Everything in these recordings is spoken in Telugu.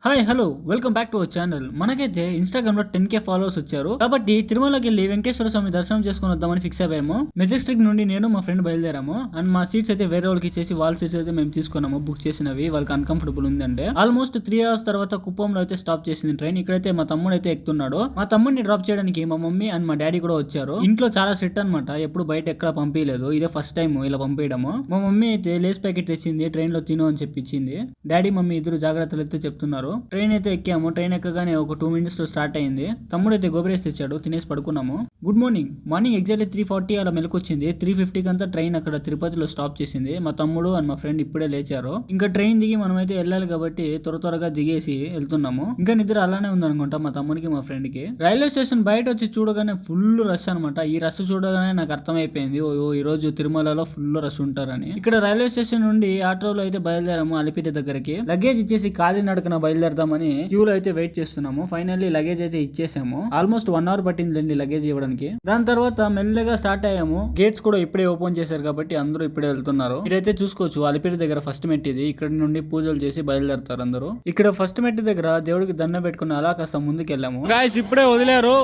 Hi hello welcome back to our channel. మనకైతే ఇన్స్టాగ్రామ్ లో 10K ఫాలోవర్స్ వచ్చారు కాబట్టి తిరుమలకి వెళ్ళి వెంకటేశ్వర స్వామి దర్శనం చేసుకుని వద్దామని ఫిక్స్ అయ్యాము. మెజెస్టిక్ నుండి నేను మా ఫ్రెండ్ బయలుదేరాము. అండ్ మా సీట్స్ అయితే వేరే వాళ్ళకి ఇచ్చేసి వాళ్ళ సీట్స్ అయితే మేము తీసుకున్నాము, బుక్ చేసినవి. వాళ్ళకి అన్కంఫర్టబుల్ ఉందంటే ఆల్మోస్ట్ 3 hours తర్వాత కుప్పంలో అయితే స్టాప్ చేసింది ట్రైన్. ఇక్కడైతే మా తమ్ముడు అయితే ఎక్కుతున్నాడు. మా తమ్ముడిని డ్రాప్ చేయడానికి మా మమ్మీ అండ్ మా డాడీ కూడా వచ్చారు. ఇంట్లో చాలా స్ట్రిక్ట్ అనమాట, ఎప్పుడు బయట ఎక్కడ పంపించలేదు, ఇదే ఫస్ట్ టైం ఇలా పంపించడము. మా మమ్మీ అయితే లేస్ ప్యాకెట్ తెచ్చింది, ట్రైన్ లో తిను అని చెప్పించింది. డాడీ మమ్మీ ఇద్దరు జాగ్రత్తలు అయితే చెప్తున్నారు. ట్రైన్ అయితే ఎక్కాము. ట్రైన్ ఎక్కగానే ఒక 2 minutes లో స్టార్ట్ అయింది. తమ్ముడు అయితే గోబరేస్ తెచ్చాడు, తినేసి పడుకున్నాము. Good morning. మార్నింగ్ ఎగ్జాక్ట్లీ 3:40 అలా మెలకొచ్చింది. 3:50 కంతా ట్రైన్ అక్కడ తిరుపతిలో స్టాప్ చేసింది. మా తమ్ముడు అండ్ మా ఫ్రెండ్ ఇప్పుడే లేచారు. ఇంకా ట్రైన్ దిగి మనం అయితే వెళ్ళాలి కాబట్టి త్వరగా దిగేసి వెళ్తున్నాము. ఇంకా నిద్ర అలానే ఉందనుకుంటా మా తమ్ముడికి మా ఫ్రెండ్ కి. రైల్వే స్టేషన్ బయట వచ్చి చూడగానే ఫుల్ రష్ అనమాట. ఈ రష్ చూడగానే నాకు అర్థమైపోయింది, ఓ ఈ రోజు తిరుమలలో ఫుల్ రష్ ఉంటారని. ఇక్కడ రైల్వే స్టేషన్ నుండి ఆటోలో అయితే బయలుదేరాము అలిపిరి దగ్గరికి. లగేజ్ ఇచ్చేసి కాలినడకన బయలుదేరదామని క్యూలో అయితే వెయిట్ చేస్తున్నాము. ఫైనల్లీ లగేజ్ అయితే ఇచ్చేసాము. ఆల్మోస్ట్ 1 hour పట్టిందండి లగేజ్ ఇవ్వడానికి. దాని తర్వాత మెల్లగా స్టార్ట్ అయ్యాము. గేట్స్ కూడా ఇప్పుడే ఓపెన్ చేశారు కాబట్టి అందరూ ఇప్పుడే వెళ్తున్నారు. ఇదైతే చూసుకోవచ్చు అలిపిరి దగ్గర ఫస్ట్ మెట్ ఇది. ఇక్కడ నుండి పూజలు చేసి బయలుదేరుతారు అందరూ. ఇక్కడ ఫస్ట్ మెట్ దగ్గర దేవుడికి దండం పెట్టుకుని అలా కాస్త ముందుకు వెళ్ళాము. గాయస్ ఇప్పుడే వదిలేరు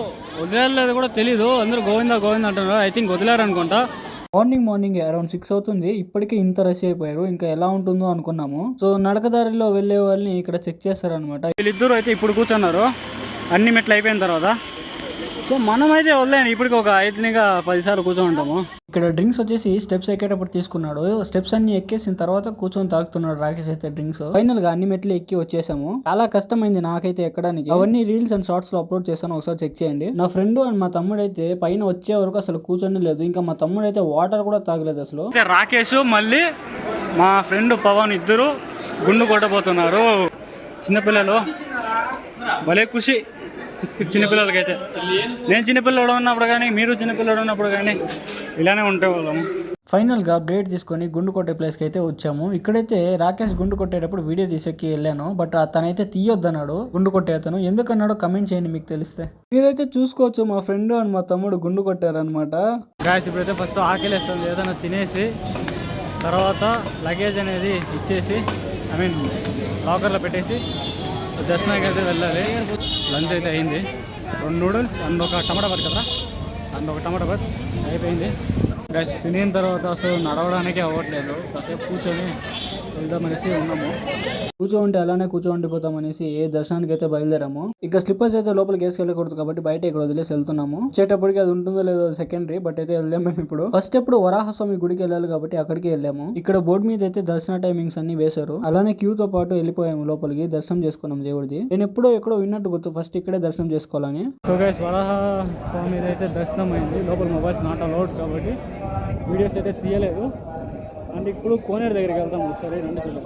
కూడా తెలీదు, అందరూ గోవిందా గోవిందా అంటున్నారు. ఐ థింక్ వదిలేరు అనుకుంటా. మార్నింగ్ అరౌండ్ 6 అవుతుంది. ఇప్పటికే ఇంత రష్ అయిపోయారు, ఇంకా ఎలా ఉంటుందో అనుకున్నాము. సో నడకదారిలో వెళ్లే వాళ్ళని ఇక్కడ చెక్ చేస్తారనమాట. వీళ్ళిద్దరు అయితే ఇప్పుడు కూర్చున్నారు అన్ని మెట్లు అయిపోయిన తర్వాత. సో మనం అయితే వదిలేండి, ఇప్పటికి ఒక 5-10 సార్లు కూర్చొని ఉంటాము. ఇక్కడ డ్రింక్స్ వచ్చేసి స్టెప్స్ ఎక్కేటప్పుడు తీసుకున్నాడు. స్టెప్స్ అన్ని ఎక్కేసిన తర్వాత కూర్చొని తాగుతున్నాడు రాకేష్ అయితే డ్రింక్స్. ఫైనల్ గా అన్ని మెట్లు ఎక్కి వచ్చేసాము. చాలా కష్టమైంది నాకైతే ఎక్కడానికి. అవన్నీ రీల్స్ అండ్ షార్ట్స్ లో అప్లోడ్ చేస్తాను, ఒకసారి చెక్ చేయండి. నా ఫ్రెండ్ అండ్ మా తమ్ముడు అయితే పైన వచ్చే వరకు అసలు కూర్చొని లేదు. ఇంకా మా తమ్ముడు అయితే వాటర్ కూడా తాగలేదు అసలు. రాకేష్ మళ్ళీ మా ఫ్రెండ్ పవన్ ఇద్దరు గుండు కొట్టబోతున్నారు. చిన్నపిల్లలు భలే ఖుషి చిన్నపిల్లలకైతే. నేను చిన్నపిల్లడు ఉన్నప్పుడు కానీ మీరు చిన్నపిల్లడు ఉన్నప్పుడు కానీ ఇలానే ఉండేవాళ్ళము. ఫైనల్ గా బ్లేడ్ తీసుకొని గుండు కొట్టే ప్లేస్ కి అయితే వచ్చాము. ఇక్కడైతే రాకేష్ గుండు కొట్టేటప్పుడు వీడియో తీసేకి వెళ్ళాను, బట్ అతనైతే తీయొద్దన్నాడు. గుండు కొట్టే అతను ఎందుకన్నాడో కమెంట్ చేయండి మీకు తెలిస్తే. మీరైతే చూసుకోవచ్చు మా ఫ్రెండ్ అండ్ మా తమ్ముడు గుండు కొట్టారనమాట. గాయస్ ఇప్పుడైతే ఫస్ట్ ఆకలిస్తుంది, ఏదైనా తినేసి తర్వాత లగేజ్ అనేది ఇచ్చేసి లాకర్లో పెట్టేసి దర్శనానికి అయితే వెళ్ళాలి. లంచ్ అయితే అయింది. 2 noodles అండ్ ఒక టమాటా బాత్ కదా, అండ్ ఒక టమాటా బాత్ అయిపోయింది. గైస్ తినిన తర్వాత అసలు నడవడానికి అవ్వట్లేదు, కాసేపు కూర్చొని వెళ్దామనేసి ఉన్నాము. కూర్చోండి అలానే కూర్చోండిపోతాం అనేసి దర్శనానికి అయితే బయలుదేరాము. ఇక స్లిప్పర్స్ అయితే లోపలికి వేసుకెళ్ళకూడదు కాబట్టి బయట ఇక్కడ వదిలేసి వెళ్తున్నాము. వచ్చేటప్పటికి అది ఉంటుందో లేదో సెకండరీ, బట్ అయితే వెళ్ళాము మేము ఇప్పుడు. ఫస్ట్ ఎప్పుడు వరాహస్వామి గుడికి వెళ్ళాలి కాబట్టి అక్కడికి వెళ్ళాము. ఇక్కడ బోర్డు మీద అయితే దర్శన టైమింగ్స్ అన్ని వేశారు. అలానే క్యూ తో పాటు వెళ్ళిపోయాము లోపలికి, దర్శనం చేసుకున్నాం దేవుడిది. నేను ఎక్కడో విన్నట్టు గుర్తు, ఫస్ట్ ఇక్కడే దర్శనం చేసుకోవాలని. సో గైస్ వరాహ స్వామి అయితే దర్శనం అయింది. లోపల మొబైల్స్ నాట్ అలౌడ్ కాబట్టి వీడియోస్ అయితే తీయలేదు. అండ్ ఇప్పుడు కోనేరు దగ్గరికి వెళ్తాం ఒకసారి, రెండు చూద్దాం.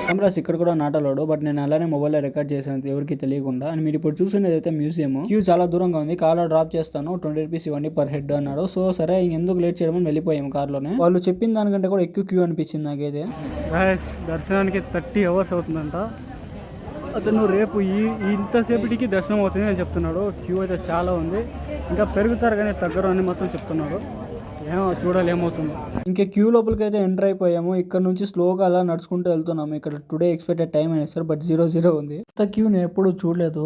కెమెరాస్ ఇక్కడ కూడా నాటలోడు, బట్ నేను అలానే మొబైల్లో రికార్డ్ చేశాను ఎవరికి తెలియకుండా. అండ్ మీరు ఇప్పుడు చూసుకునేది అయితే మ్యూజియం. క్యూ చాలా దూరంగా ఉంది, కార్లో డ్రాప్ చేస్తాను, 20 rupees ఇవ్వండి పర్ హెడ్ అన్నాడు. సో సరే ఎందుకు లేట్ చేయడం వెళ్ళిపోయాము కార్లోనే. వాళ్ళు చెప్పిన దానికంటే కూడా ఎక్కువ క్యూ అనిపించింది నాకైతే. దర్శనానికి 30 hours అవుతుందంట. అతను రేపు ఇంతసేపటికి దర్శనం అవుతుంది అని చెప్తున్నాడు. క్యూ అయితే చాలా ఉంది, ఇంకా పెరుగుతారు కానీ తగ్గరు అని మాత్రం చెప్తున్నాడు. ఏమో చూడాలి ఏమవుతుందో. ఇంకా క్యూ లోపలికి అయితే ఎంటర్ అయిపోయాము. ఇక్కడ నుంచి స్లోగా అలా నడుచుకుంటూ వెళ్తున్నాము. ఇక్కడ టుడే ఎక్స్పెక్టెడ్ టైం అనేది సార్, బట్ 0-0 ఉంది. క్యూ నేను ఎప్పుడు చూడలేదు,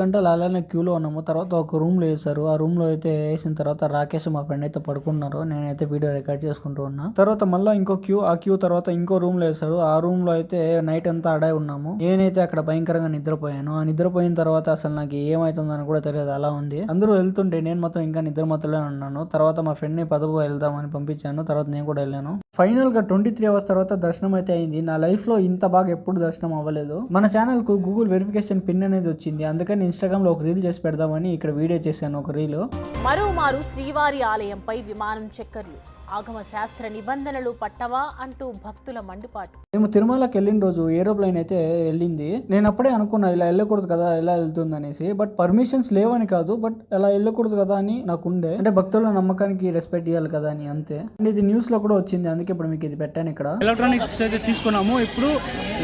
గంటలు అలానే క్యూలో ఉన్నాము. తర్వాత ఒక రూమ్ లో వేసారు. ఆ రూమ్ లో అయితే వేసిన తర్వాత రాకేష్ మా ఫ్రెండ్ అయితే పడుకున్నారు, నేనైతే వీడియో రికార్డ్ చేసుకుంటూ ఉన్నా. తర్వాత మళ్ళీ ఇంకో క్యూ, ఆ క్యూ తర్వాత ఇంకో రూమ్ లో వేసారు. ఆ రూమ్ లో అయితే నైట్ అంతా అడాయి ఉన్నాము. నేనైతే అక్కడ భయంకరంగా నిద్రపోయాను. ఆ నిద్రపోయిన తర్వాత అసలు నాకు ఏమైతుందని కూడా తెలియదు, అలా ఉంది. అందరూ వెళ్తుంటే నేను మాత్రం ఇంకా నిద్ర మాత్రమే ఉన్నాను. తర్వాత మా ఫ్రెండ్ ని వెళ్దామని పంపించాను, తర్వాత నేను కూడా వెళ్ళాను. ఫైనల్ గా 23 hours తర్వాత దర్శనం అయితే అయింది. నా లైఫ్ లో ఇంత బాగా ఎప్పుడు దర్శనం అవ్వలేదు. మన ఛానల్ కు గూగుల్ వెరిఫికేషన్ పిన్ అనేది వచ్చింది, అందుకని ఇన్స్టాగ్రామ్ లో ఒక రీల్ చేసి పెడదామని ఇక్కడ వీడియో చేశాను. ఒక రీల్ మరోమారు శ్రీవారి ఆలయంపై విమానం చక్కర్లు, ఆగమ శాస్త్ర నిబంధనలు పట్టవా అంటూ భక్తుల మండిపాటు. మేము తిరుమలకి వెళ్ళిన రోజు ఏరోప్లేన్ అయితే వెళ్ళింది. నేను అప్పుడే అనుకున్నా ఇలా వెళ్ళకూడదు కదా, ఎలా వెళ్తుంది అనేసి. బట్ పర్మిషన్స్ లేవని కాదు, బట్ ఎలా వెళ్ళకూడదు కదా అని నాకు ఉండే. అంటే భక్తుల నమ్మకానికి రెస్పెక్ట్ ఇవ్వాలి కదా అని, అంతే. అండ్ ఇది న్యూస్ లో కూడా వచ్చింది, అందుకే ఇప్పుడు మీకు ఇది పెట్టాను. ఇక్కడ ఎలక్ట్రానిక్స్ అయితే తీసుకున్నాము. ఇప్పుడు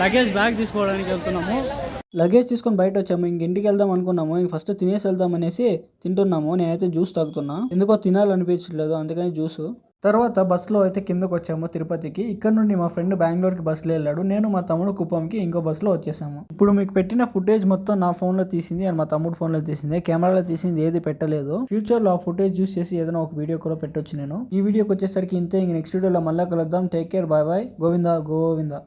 లగేజ్ బ్యాగ్ తీసుకోవడానికి వెళ్తున్నాము. లగేజ్ తీసుకొని బయట వచ్చాము. ఇంటికి వెళ్దాం అనుకున్నాము. ఫస్ట్ తినేసి వెళ్దాం అనేసి తింటున్నాము. నేనైతే జ్యూస్ తాగుతున్నా. ఎందుకో తినాలనిపించట్లేదు, అందుకని జ్యూస్. తర్వాత బస్సులో అయితే కిందకు వచ్చాము తిరుపతికి. ఇక్కడ నుండి మా ఫ్రెండ్ బెంగళూరుకి బస్సులో వెళ్ళాడు. నేను మా తమ్ముడు కుప్పంకి ఇంకో బస్సులో వచ్చేసాము. ఇప్పుడు మీకు పెట్టిన ఫుటేజ్ మొత్తం నా ఫోన్లో తీసింది అండ్ మా తమ్ముడు ఫోన్లో తీసింది. కెమెరాలో తీసింది ఏది పెట్టలేదు. ఫ్యూచర్ లో ఆ ఫుటేజ్ యూస్ చేసి ఏదైనా ఒక వీడియో కూడా పెట్టొచ్చు నేను. ఈ వీడియోకి వచ్చేసరికి ఇంతే. నెక్స్ట్ వీడియోలో మళ్ళీ కలుద్దాం. Take care, bye bye. Govinda Govinda.